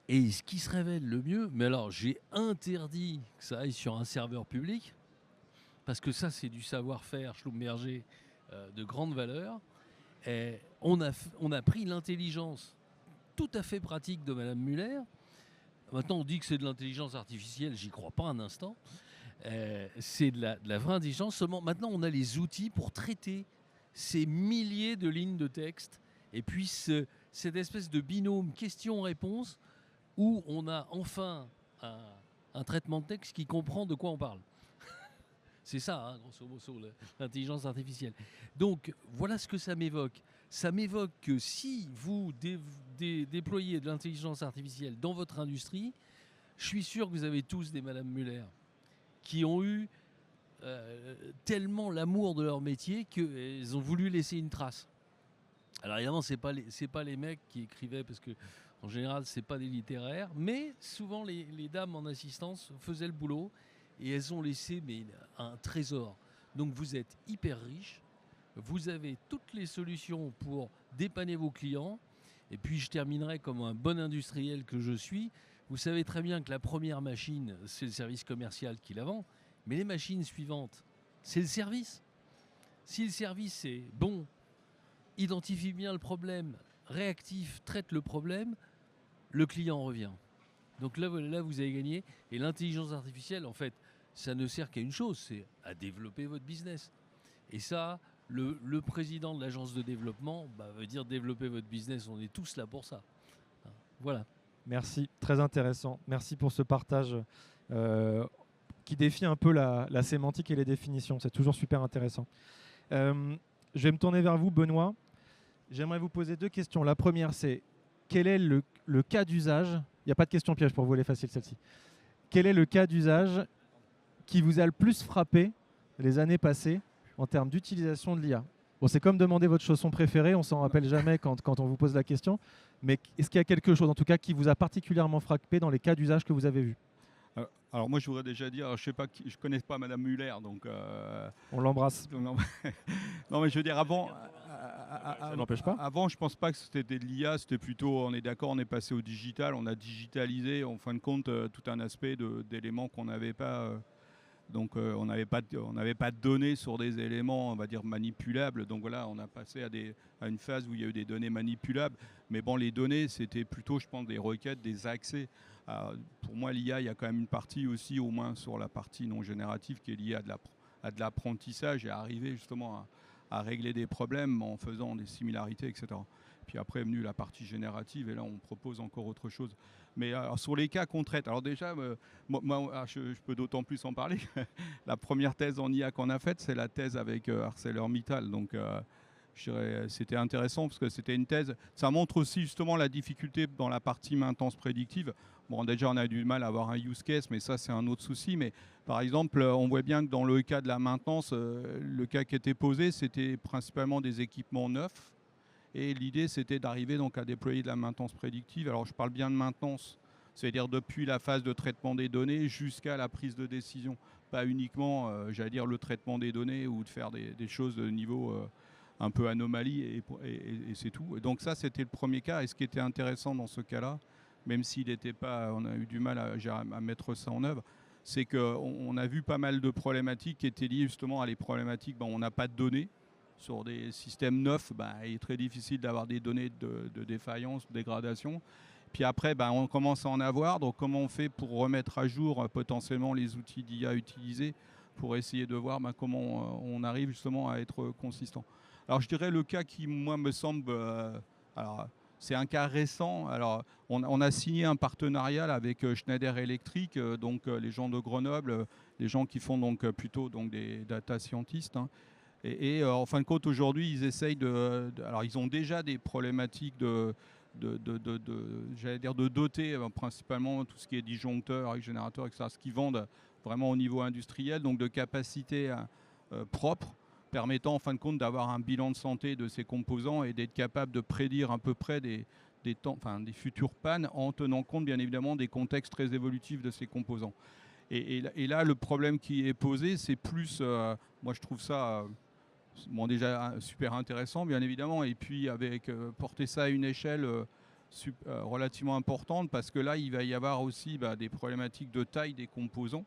Et ce qui se révèle le mieux, mais alors j'ai interdit que ça aille sur un serveur public, parce que ça c'est du savoir-faire Schlumberger de grande valeur. Et on a pris l'intelligence tout à fait pratique de Madame Muller. Maintenant on dit que c'est de l'intelligence artificielle, j'y crois pas un instant. C'est de la vraie intelligence, seulement maintenant on a les outils pour traiter ces milliers de lignes de texte et puis cette espèce de binôme question-réponse où on a enfin un traitement de texte qui comprend de quoi on parle. C'est ça, hein, grosso modo, l'intelligence artificielle. Donc, voilà ce que ça m'évoque. Ça m'évoque que si vous déployez de l'intelligence artificielle dans votre industrie, je suis sûr que vous avez tous des Madame Muller qui ont eu tellement l'amour de leur métier qu'ils ont voulu laisser une trace. Alors évidemment, c'est pas les mecs qui écrivaient, parce que en général, c'est pas des littéraires, mais souvent les dames en assistance faisaient le boulot et elles ont laissé un trésor. Donc vous êtes hyper riche, vous avez toutes les solutions pour dépanner vos clients. Et puis je terminerai comme un bon industriel que je suis. Vous savez très bien que la première machine, c'est le service commercial qui la vend. Mais les machines suivantes, c'est le service. Si le service est bon, identifie bien le problème, réactif, traite le problème, le client revient. Donc là, vous avez gagné. Et l'intelligence artificielle, en fait, ça ne sert qu'à une chose, c'est à développer votre business. Et ça, le président de l'agence de développement veut dire développer votre business. On est tous là pour ça. Voilà. Merci, très intéressant. Merci pour ce partage qui défie un peu la sémantique et les définitions. C'est toujours super intéressant. Je vais me tourner vers vous, Benoît. J'aimerais vous poser 2 questions. La première, c'est quel est le cas d'usage? Il n'y a pas de question piège pour vous, elle est facile celle-ci. Quel est le cas d'usage qui vous a le plus frappé les années passées en termes d'utilisation de l'IA? Bon, c'est comme demander votre chausson préférée, on s'en rappelle jamais quand on vous pose la question. Mais est-ce qu'il y a quelque chose, en tout cas, qui vous a particulièrement frappé dans les cas d'usage que vous avez vus? Alors moi je voudrais déjà dire, je sais pas, je connais pas Madame Muller, donc On l'embrasse. non, non, mais je veux dire avant, Ça n'empêche pas. avant je pense pas que c'était de l'IA, c'était plutôt, on est d'accord, on est passé au digital, on a digitalisé en fin de compte tout un aspect d'éléments qu'on n'avait pas. Donc on n'avait pas de données sur des éléments, on va dire, manipulables. Donc voilà, on a passé à une phase où il y a eu des données manipulables. Mais bon, les données, c'était plutôt, je pense, des requêtes, des accès. Pour moi, l'IA, il y a quand même une partie aussi, au moins sur la partie non générative, qui est liée à de l'apprentissage et à arriver justement à régler des problèmes en faisant des similarités, etc. Puis après est venue la partie générative et là, on propose encore autre chose. Mais sur les cas qu'on traite, alors déjà, moi, je peux d'autant plus en parler. La première thèse en IA qu'on a faite, c'est la thèse avec ArcelorMittal. Donc, je dirais, c'était intéressant parce que c'était une thèse. Ça montre aussi justement la difficulté dans la partie maintenance prédictive. Bon, déjà, on a du mal à avoir un use case, mais ça, c'est un autre souci. Mais par exemple, on voit bien que dans le cas de la maintenance, le cas qui était posé, c'était principalement des équipements neufs. Et l'idée, c'était d'arriver donc à déployer de la maintenance prédictive. Alors, je parle bien de maintenance, c'est-à-dire depuis la phase de traitement des données jusqu'à la prise de décision. Pas uniquement, j'allais dire, le traitement des données ou de faire des choses de niveau un peu anomalie et c'est tout. Et donc ça, c'était le premier cas. Et ce qui était intéressant dans ce cas-là, même s'il n'était pas, on a eu du mal à mettre ça en œuvre, c'est qu'on a vu pas mal de problématiques qui étaient liées justement à les problématiques, on n'a pas de données. Sur des systèmes neufs, il est très difficile d'avoir des données de défaillance, de dégradation. Puis après, on commence à en avoir. Donc comment on fait pour remettre à jour potentiellement les outils d'IA utilisés pour essayer de voir comment on arrive justement à être consistant. Alors je dirais le cas qui, moi, me semble... alors, c'est un cas récent. Alors, on a signé un partenariat avec Schneider Electric, donc les gens de Grenoble, les gens qui font donc plutôt donc, des data scientists, hein. Et en fin de compte, aujourd'hui, ils essayent alors, ils ont déjà des problématiques j'allais dire de doter principalement tout ce qui est disjoncteur, générateur, etc., ce qu'ils vendent vraiment au niveau industriel, donc de capacités propres, permettant en fin de compte d'avoir un bilan de santé de ces composants et d'être capable de prédire à peu près des futures pannes en tenant compte bien évidemment des contextes très évolutifs de ces composants. Et là, le problème qui est posé, c'est plus, moi je trouve ça... déjà super intéressant, bien évidemment, et puis avec porter ça à une échelle relativement importante, parce que là, il va y avoir aussi des problématiques de taille des composants,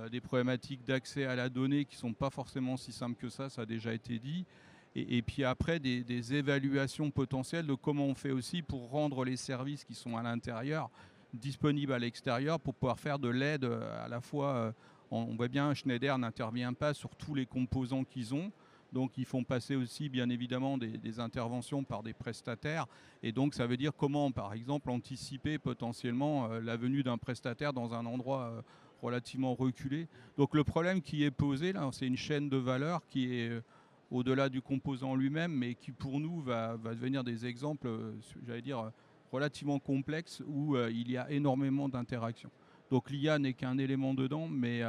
des problématiques d'accès à la donnée qui ne sont pas forcément si simples que ça a déjà été dit, et puis après des évaluations potentielles de comment on fait aussi pour rendre les services qui sont à l'intérieur disponibles à l'extérieur pour pouvoir faire de l'aide à la fois, on voit bien, Schneider n'intervient pas sur tous les composants qu'ils ont. Donc ils font passer aussi bien évidemment des interventions par des prestataires. Et donc ça veut dire comment par exemple anticiper potentiellement la venue d'un prestataire dans un endroit relativement reculé. Donc le problème qui est posé là, c'est une chaîne de valeur qui est au-delà du composant lui-même, mais qui pour nous va devenir des exemples, j'allais dire, relativement complexes où il y a énormément d'interactions. Donc l'IA n'est qu'un élément dedans, mais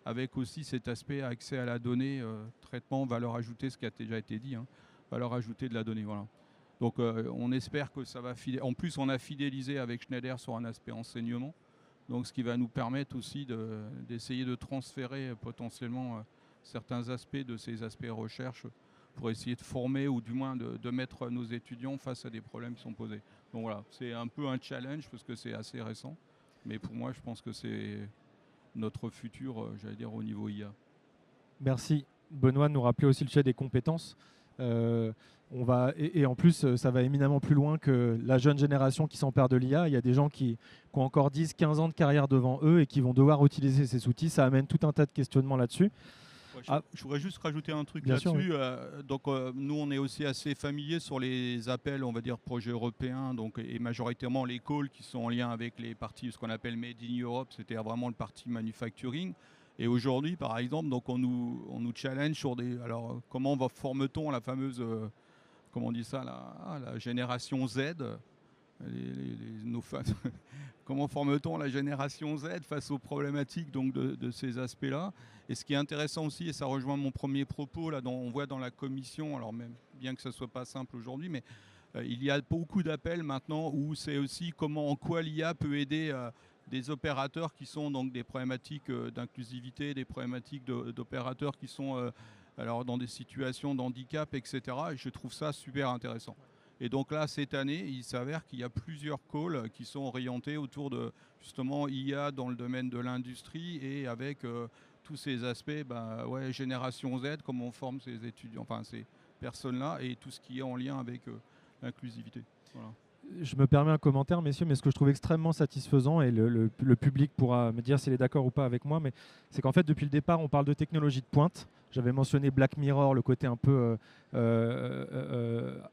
avec aussi cet aspect accès à la donnée, traitement, valeur ajoutée, ce qui a déjà été dit, hein, valeur ajoutée de la donnée. Voilà. Donc on espère que ça va fidéliser. En plus, on a fidélisé avec Schneider sur un aspect enseignement, donc ce qui va nous permettre aussi d'essayer de transférer potentiellement certains aspects de ces aspects recherche pour essayer de former ou du moins de mettre nos étudiants face à des problèmes qui sont posés. Donc voilà, c'est un peu un challenge parce que c'est assez récent. Mais pour moi, je pense que c'est notre futur, j'allais dire, au niveau IA. Merci Benoît de nous rappeler aussi le sujet des compétences. Et en plus, ça va éminemment plus loin que la jeune génération qui s'empare de l'IA. Il y a des gens qui ont encore 10-15 ans de carrière devant eux et qui vont devoir utiliser ces outils. Ça amène tout un tas de questionnements là-dessus. Je voudrais juste rajouter un truc là-dessus. Oui. Nous, on est aussi assez familiers sur les appels, on va dire, projets européens, et majoritairement les calls qui sont en lien avec les parties, ce qu'on appelle Made in Europe, c'était vraiment le parti manufacturing. Et aujourd'hui, par exemple, donc on nous challenge sur alors, comment forme-t-on la fameuse, comment on dit ça, la génération Z, comment forme-t-on la génération Z face aux problématiques donc, de ces aspects-là. Et ce qui est intéressant aussi, et ça rejoint mon premier propos, là, on voit dans la commission, alors même bien que ce ne soit pas simple aujourd'hui, mais il y a beaucoup d'appels maintenant où c'est aussi en quoi l'IA peut aider des opérateurs qui sont donc des problématiques d'inclusivité, des problématiques d'opérateurs qui sont alors dans des situations d'handicap, etc. Et je trouve ça super intéressant. Et donc là, cette année, il s'avère qu'il y a plusieurs calls qui sont orientés autour de justement IA dans le domaine de l'industrie et avec tous ces aspects, génération Z, comment on forme ces étudiants, enfin ces personnes-là et tout ce qui est en lien avec l'inclusivité. Voilà. Je me permets un commentaire, messieurs, mais ce que je trouve extrêmement satisfaisant, et le public pourra me dire s'il est d'accord ou pas avec moi, mais c'est qu'en fait, depuis le départ, on parle de technologie de pointe. J'avais mentionné Black Mirror, le côté un peu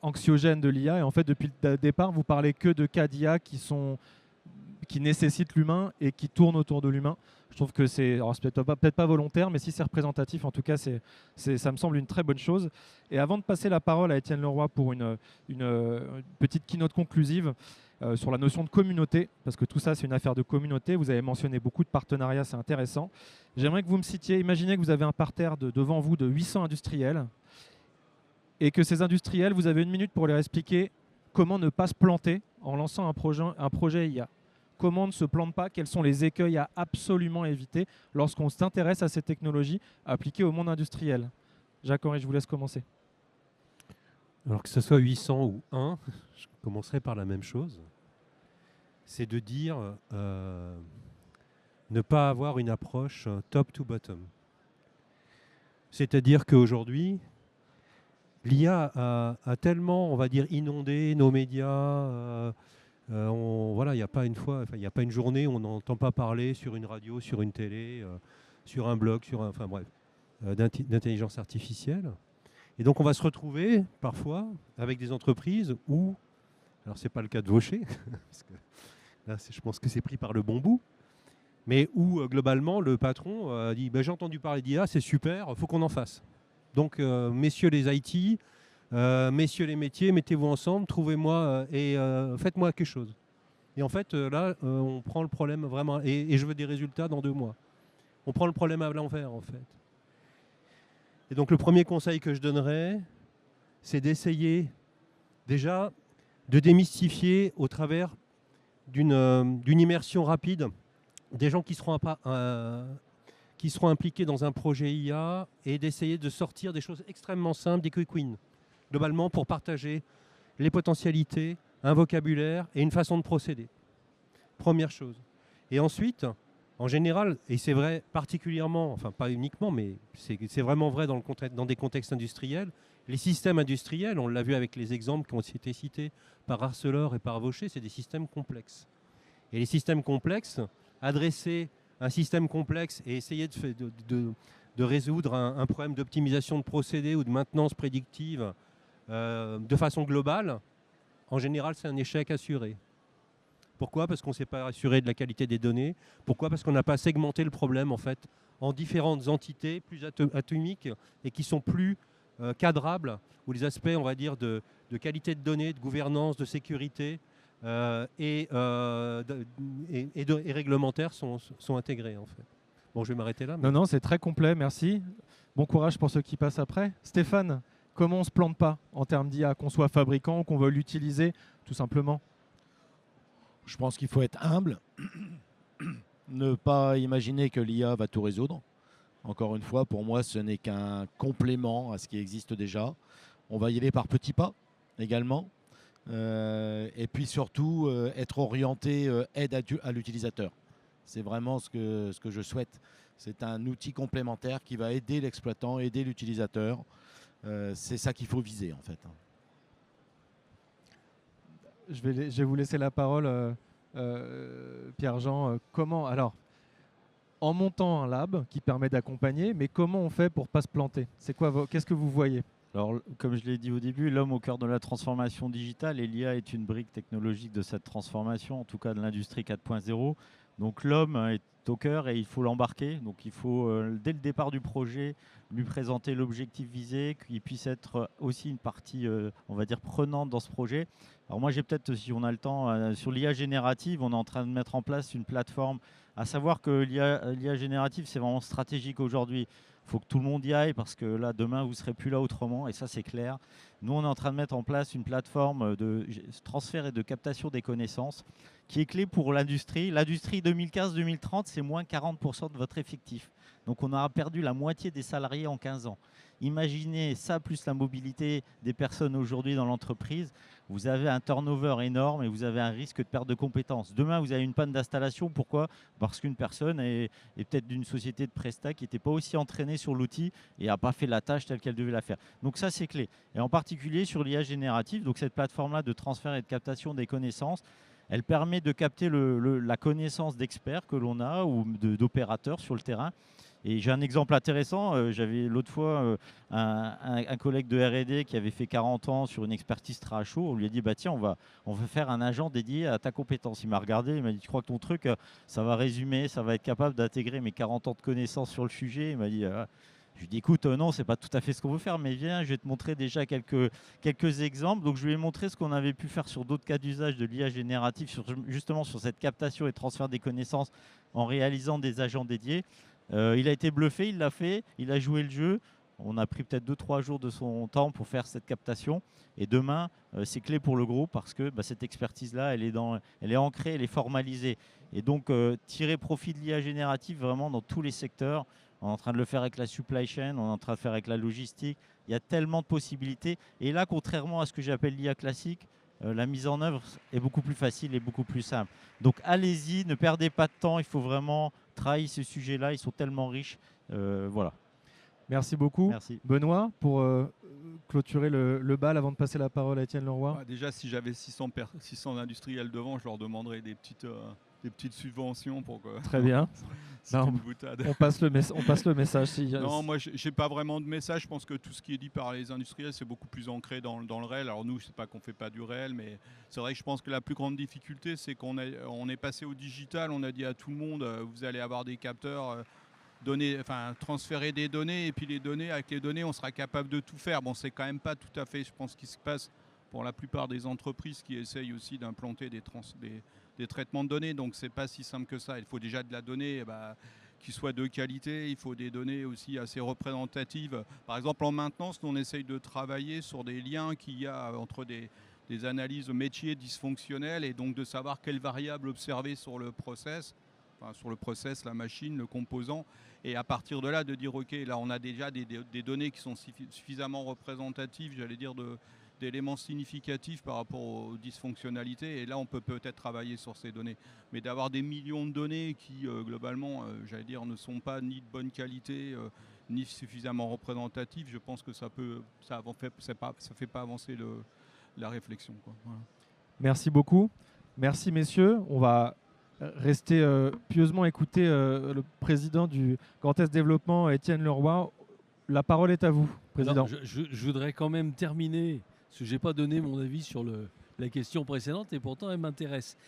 anxiogène de l'IA, et en fait, depuis le départ, vous parlez que de cas d'IA qui nécessitent l'humain et qui tournent autour de l'humain. Je trouve que c'est peut-être pas volontaire, mais si c'est représentatif, en tout cas, ça me semble une très bonne chose. Et avant de passer la parole à Étienne Leroy pour une petite keynote conclusive sur la notion de communauté, parce que tout ça, c'est une affaire de communauté. Vous avez mentionné beaucoup de partenariats, c'est intéressant. J'aimerais que vous me citiez, imaginez que vous avez un parterre devant vous de 800 industriels et que ces industriels, vous avez 1 minute pour leur expliquer comment ne pas se planter en lançant un projet IA. Comment on ne se plante pas, quels sont les écueils à absolument éviter lorsqu'on s'intéresse à ces technologies appliquées au monde industriel. Jacques-Henri, je vous laisse commencer. Alors que ce soit 800 ou 1, je commencerai par la même chose. C'est de dire ne pas avoir une approche top to bottom. C'est-à-dire qu'aujourd'hui, l'IA a tellement, on va dire, inondé nos médias. Il n'y a pas une journée où on n'entend pas parler sur une radio, sur une télé, sur un blog, d'intelligence artificielle. Et donc on va se retrouver parfois avec des entreprises où, alors c'est pas le cas de Vaucher, parce que là je pense que c'est pris par le bon bout, mais où globalement le patron dit j'ai entendu parler d'IA, c'est super, il faut qu'on en fasse. Donc messieurs les IT, messieurs les métiers, mettez-vous ensemble, trouvez-moi et faites-moi quelque chose. Et en fait, là, on prend le problème vraiment, et je veux des résultats dans 2 mois. On prend le problème à l'envers, en fait. Et donc, le premier conseil que je donnerais, c'est d'essayer déjà de démystifier au travers d'une immersion rapide des gens qui seront impliqués dans un projet IA et d'essayer de sortir des choses extrêmement simples, des quick wins. Globalement, pour partager les potentialités, un vocabulaire et une façon de procéder. Première chose. Et ensuite, en général, et c'est vrai particulièrement, enfin pas uniquement, mais c'est vraiment vrai dans des contextes industriels, les systèmes industriels, on l'a vu avec les exemples qui ont été cités par Arcelor et par Vaucher, c'est des systèmes complexes. Et les systèmes complexes, adresser un système complexe et essayer de résoudre un problème d'optimisation de procédés ou de maintenance prédictive de façon globale, en général, c'est un échec assuré. Pourquoi ? Parce qu'on ne s'est pas assuré de la qualité des données. Pourquoi ? Parce qu'on n'a pas segmenté le problème en fait en différentes entités plus atomiques et qui sont plus cadrables, où les aspects, on va dire, de qualité de données, de gouvernance, de sécurité et réglementaires sont intégrés en fait. Bon, je vais m'arrêter là. Mais... Non, c'est très complet, merci. Bon courage pour ceux qui passent après. Stéphane, comment on ne se plante pas en termes d'IA, qu'on soit fabricant ou qu'on veuille l'utiliser, tout simplement ? Je pense qu'il faut être humble, ne pas imaginer que l'IA va tout résoudre. Encore une fois, pour moi, ce n'est qu'un complément à ce qui existe déjà. On va y aller par petits pas également. Et puis surtout, être orienté aide à l'utilisateur. C'est vraiment ce que je souhaite. C'est un outil complémentaire qui va aider l'exploitant, aider l'utilisateur. C'est ça qu'il faut viser en fait. Je vais vous laisser la parole, Pierre-Jean. Comment, alors, en montant un lab qui permet d'accompagner, mais comment on fait pour ne pas se planter ? Qu'est-ce que vous voyez ? Alors, comme je l'ai dit au début, l'homme au cœur de la transformation digitale, et l'IA est une brique technologique de cette transformation, en tout cas de l'industrie 4.0. Donc l'homme est au cœur et il faut l'embarquer. Donc il faut, dès le départ du projet, lui présenter l'objectif visé, qu'il puisse être aussi une partie, on va dire, prenante dans ce projet. Alors moi, j'ai peut-être, si on a le temps, sur l'IA générative, on est en train de mettre en place une plateforme. À savoir que l'IA générative, c'est vraiment stratégique aujourd'hui. Il faut que tout le monde y aille parce que là, demain, vous ne serez plus là autrement. Et ça, c'est clair. Nous, on est en train de mettre en place une plateforme de transfert et de captation des connaissances qui est clé pour l'industrie. L'industrie 2015-2030, c'est moins 40% de votre effectif. Donc, on aura perdu la moitié des salariés en 15 ans. Imaginez ça plus la mobilité des personnes aujourd'hui dans l'entreprise. Vous avez un turnover énorme et vous avez un risque de perte de compétences. Demain, vous avez une panne d'installation. Pourquoi? Parce qu'une personne est peut-être d'une société de prestat qui n'était pas aussi entraînée sur l'outil et n'a pas fait la tâche telle qu'elle devait la faire. Donc ça, c'est clé. Et en particulier sur l'IA générative, donc cette plateforme-là de transfert et de captation des connaissances, elle permet de capter la connaissance d'experts que l'on a ou d'opérateurs sur le terrain. Et j'ai un exemple intéressant. J'avais l'autre fois un collègue de R&D qui avait fait 40 ans sur une expertise très à chaud. On lui a dit bah tiens, on va faire un agent dédié à ta compétence. Il m'a regardé, il m'a dit tu crois que ton truc, ça va résumer, ça va être capable d'intégrer mes 40 ans de connaissances sur le sujet? Il m'a dit je lui ai dit écoute, non, c'est pas tout à fait ce qu'on veut faire, mais viens, je vais te montrer déjà quelques exemples. Donc je lui ai montré ce qu'on avait pu faire sur d'autres cas d'usage de l'IA générative, justement sur cette captation et transfert des connaissances en réalisant des agents dédiés. Il a été bluffé, il l'a fait, il a joué le jeu. On a pris peut-être 2-3 jours de son temps pour faire cette captation. Et demain, c'est clé pour le groupe parce que cette expertise-là, elle est ancrée, elle est formalisée. Et donc, tirer profit de l'IA générative vraiment dans tous les secteurs. On est en train de le faire avec la supply chain, on est en train de le faire avec la logistique. Il y a tellement de possibilités. Et là, contrairement à ce que j'appelle l'IA classique, la mise en œuvre est beaucoup plus facile et beaucoup plus simple. Donc allez-y, ne perdez pas de temps, il faut vraiment travailler ces sujets-là, ils sont tellement riches. Voilà. Merci beaucoup. Merci. Benoît, pour clôturer le bal avant de passer la parole à Étienne Leroy. Déjà, si j'avais 600 industriels devant, je leur demanderais des petites subventions pour que... Très bien. On passe le message. Non, moi, je n'ai pas vraiment de message. Je pense que tout ce qui est dit par les industriels, c'est beaucoup plus ancré dans le réel. Alors nous, je ne sais pas qu'on ne fait pas du réel, mais c'est vrai que je pense que la plus grande difficulté, c'est qu'on est passé au digital. On a dit à tout le monde, vous allez avoir des capteurs... transférer des données, et puis avec les données, on sera capable de tout faire. Bon, c'est quand même pas tout à fait, je pense, ce qui se passe pour la plupart des entreprises qui essayent aussi d'implanter des traitements de données. Donc, c'est pas si simple que ça. Il faut déjà de la donnée qui soit de qualité. Il faut des données aussi assez représentatives. Par exemple, en maintenance, on essaye de travailler sur des liens qu'il y a entre des analyses métiers dysfonctionnelles et donc de savoir quelles variables observer sur le process. Sur le process, la machine, le composant, et à partir de là de dire ok, là on a déjà des données qui sont suffisamment représentatives, j'allais dire d'éléments significatifs par rapport aux dysfonctionnalités, et là on peut peut-être travailler sur ces données. Mais d'avoir des millions de données qui globalement, j'allais dire, ne sont pas ni de bonne qualité ni suffisamment représentatives, je pense que ça fait pas avancer la réflexion, quoi. Voilà. Merci beaucoup. Merci messieurs. On va rester pieusement écouter le président du Grand Est Développement, Étienne Leroy. La parole est à vous, président. Alors, je voudrais quand même terminer, parce que je n'ai pas donné mon avis sur la question précédente, et pourtant elle m'intéresse.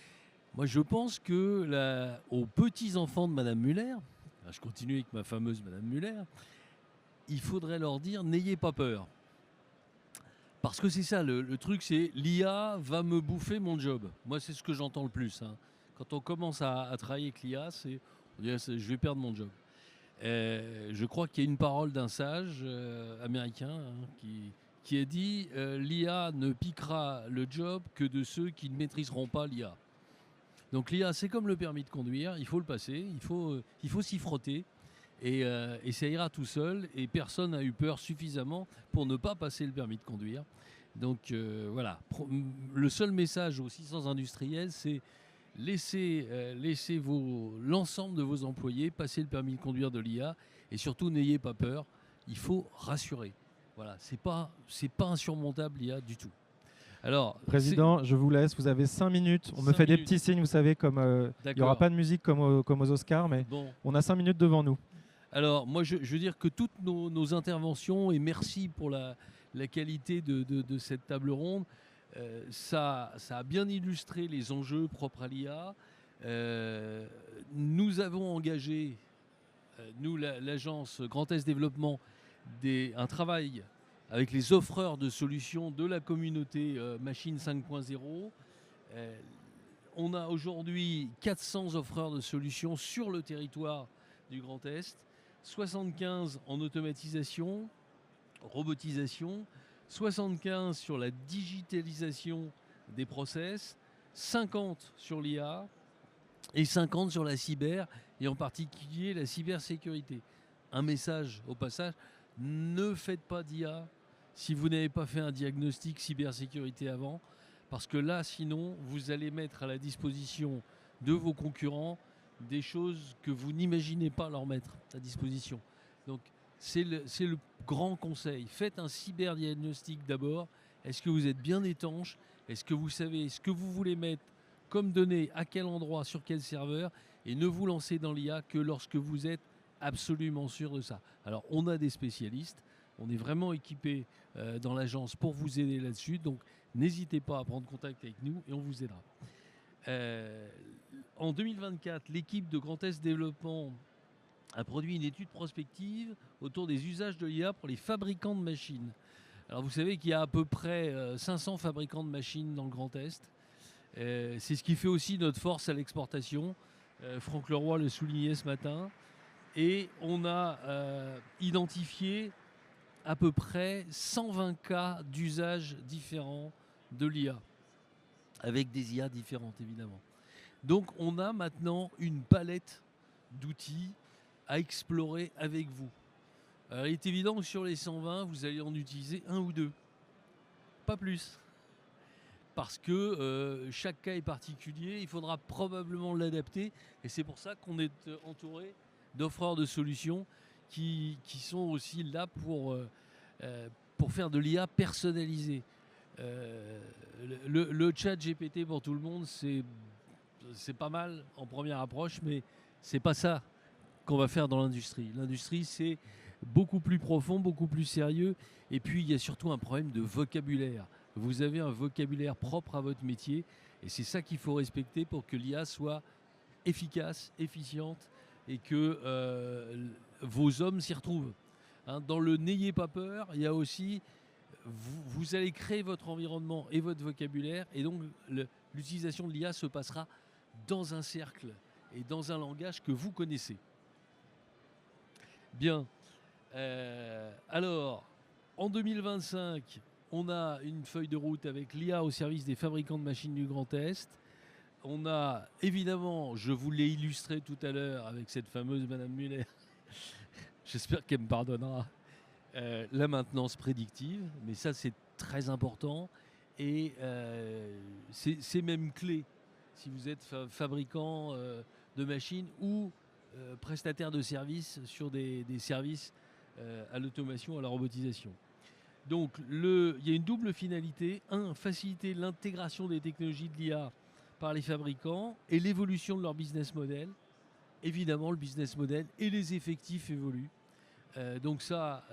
Moi, je pense que aux petits-enfants de Madame Muller, je continue avec ma fameuse Madame Muller, il faudrait leur dire « n'ayez pas peur ». Parce que c'est ça, le truc, c'est l'IA va me bouffer mon job. Moi, c'est ce que j'entends le plus, hein. Quand on commence à travailler avec l'IA, on dirait je vais perdre mon job. Je crois qu'il y a une parole d'un sage américain qui a dit l'IA ne piquera le job que de ceux qui ne maîtriseront pas l'IA. Donc l'IA, c'est comme le permis de conduire, il faut le passer, il faut s'y frotter et ça ira tout seul, et personne n'a eu peur suffisamment pour ne pas passer le permis de conduire. Donc voilà, le seul message aux 600 industriels, c'est laissez l'ensemble de vos employés passer le permis de conduire de l'IA, et surtout n'ayez pas peur, il faut rassurer. Voilà, c'est pas insurmontable l'IA du tout. Alors, président, je vous laisse, vous avez 5 minutes. On me fait des petits signes, vous savez, comme il n'y aura pas de musique comme aux Oscars, mais bon, on a 5 minutes devant nous. Alors, moi, je veux dire que toutes nos interventions, et merci pour la qualité de cette table ronde, ça a bien illustré les enjeux propres à l'IA. Nous avons engagé, nous, l'agence Grand Est Développement, un travail avec les offreurs de solutions de la communauté Machine 5.0. On a aujourd'hui 400 offreurs de solutions sur le territoire du Grand Est, 75 en automatisation, robotisation, 75 sur la digitalisation des process, 50 sur l'IA et 50 sur la cyber, et en particulier la cybersécurité. Un message au passage, ne faites pas d'IA si vous n'avez pas fait un diagnostic cybersécurité avant, parce que là, sinon, vous allez mettre à la disposition de vos concurrents des choses que vous n'imaginez pas leur mettre à disposition. Donc, c'est le grand conseil. Faites un cyberdiagnostic d'abord. Est-ce que vous êtes bien étanche? Est-ce que vous savez ce que vous voulez mettre comme données, à quel endroit, sur quel serveur? Et ne vous lancez dans l'IA que lorsque vous êtes absolument sûr de ça. Alors, on a des spécialistes. On est vraiment équipé dans l'agence pour vous aider là-dessus. Donc, n'hésitez pas à prendre contact avec nous et on vous aidera. En 2024, l'équipe de Grand Est Développement a produit une étude prospective autour des usages de l'IA pour les fabricants de machines. Alors, vous savez qu'il y a à peu près 500 fabricants de machines dans le Grand Est. C'est ce qui fait aussi notre force à l'exportation. Franck Leroy le soulignait ce matin. Et on a identifié à peu près 120 cas d'usage différents de l'IA, avec des IA différentes évidemment. Donc on a maintenant une palette d'outils à explorer avec vous. Alors, il est évident que sur les 120, vous allez en utiliser un ou deux, pas plus. Parce que chaque cas est particulier, il faudra probablement l'adapter, et c'est pour ça qu'on est entouré d'offreurs de solutions qui sont aussi là pour faire de l'IA personnalisée. Le chat GPT pour tout le monde, c'est pas mal en première approche, mais c'est pas ça qu'on va faire dans l'industrie. L'industrie, c'est beaucoup plus profond, beaucoup plus sérieux, et puis il y a surtout un problème de vocabulaire. Vous avez un vocabulaire propre à votre métier, et c'est ça qu'il faut respecter pour que l'IA soit efficace, efficiente, et que vos hommes s'y retrouvent. Hein, dans le n'ayez pas peur, il y a aussi, vous allez créer votre environnement et votre vocabulaire, et donc l'utilisation de l'IA se passera dans un cercle et dans un langage que vous connaissez. Bien. Alors, en 2025, on a une feuille de route avec l'IA au service des fabricants de machines du Grand Est. On a, évidemment, je vous l'ai illustré tout à l'heure avec cette fameuse Madame Muller, j'espère qu'elle me pardonnera, la maintenance prédictive, mais ça c'est très important, et c'est même clé si vous êtes fabricant de machines ou prestataire de services sur des services à l'automation, à la robotisation. Donc il y a une double finalité. Un, faciliter l'intégration des technologies de l'IA par les fabricants et l'évolution de leur business model. Évidemment, le business model et les effectifs évoluent. Donc ça,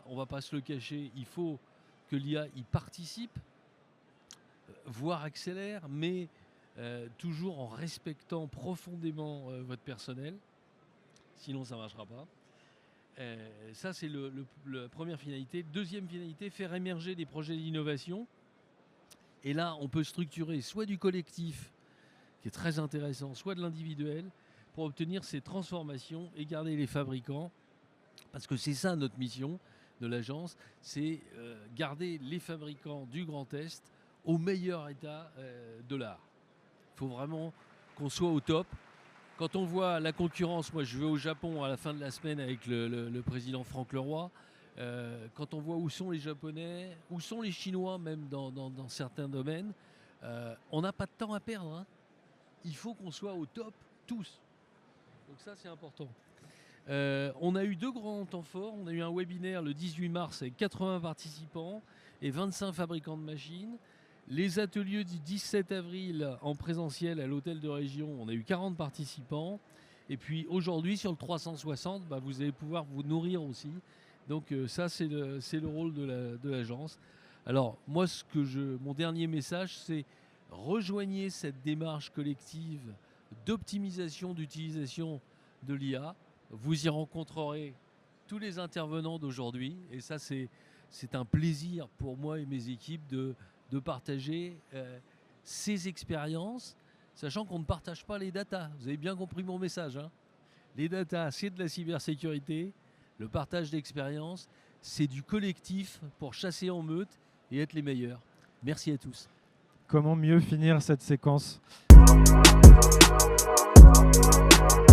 on ne va pas se le cacher, il faut que l'IA y participe, voire accélère, mais toujours en respectant profondément votre personnel. Sinon, ça ne marchera pas. Ça, c'est la première finalité. Deuxième finalité, faire émerger des projets d'innovation. Et là, on peut structurer soit du collectif, qui est très intéressant, soit de l'individuel, pour obtenir ces transformations et garder les fabricants. Parce que c'est ça notre mission de l'agence, c'est garder les fabricants du Grand Est au meilleur état de l'art. Il faut vraiment qu'on soit au top. Quand on voit la concurrence, moi je vais au Japon à la fin de la semaine avec le président Franck Leroy, quand on voit où sont les Japonais, où sont les Chinois même dans certains domaines, on n'a pas de temps à perdre. Hein. Il faut qu'on soit au top tous. Donc ça c'est important. On a eu 2 grands temps forts. On a eu un webinaire le 18 mars avec 80 participants et 25 fabricants de machines. Les ateliers du 17 avril en présentiel à l'hôtel de région, on a eu 40 participants. Et puis aujourd'hui, sur le 360, vous allez pouvoir vous nourrir aussi. Donc ça, c'est le rôle de l'agence. Alors moi, mon dernier message, c'est rejoignez cette démarche collective d'optimisation d'utilisation de l'IA. Vous y rencontrerez tous les intervenants d'aujourd'hui. Et ça, c'est c'est un plaisir pour moi et mes équipes de partager ces expériences, sachant qu'on ne partage pas les datas. Vous avez bien compris mon message, hein. Les datas, c'est de la cybersécurité. Le partage d'expériences, c'est du collectif pour chasser en meute et être les meilleurs. Merci à tous. Comment mieux finir cette séquence ?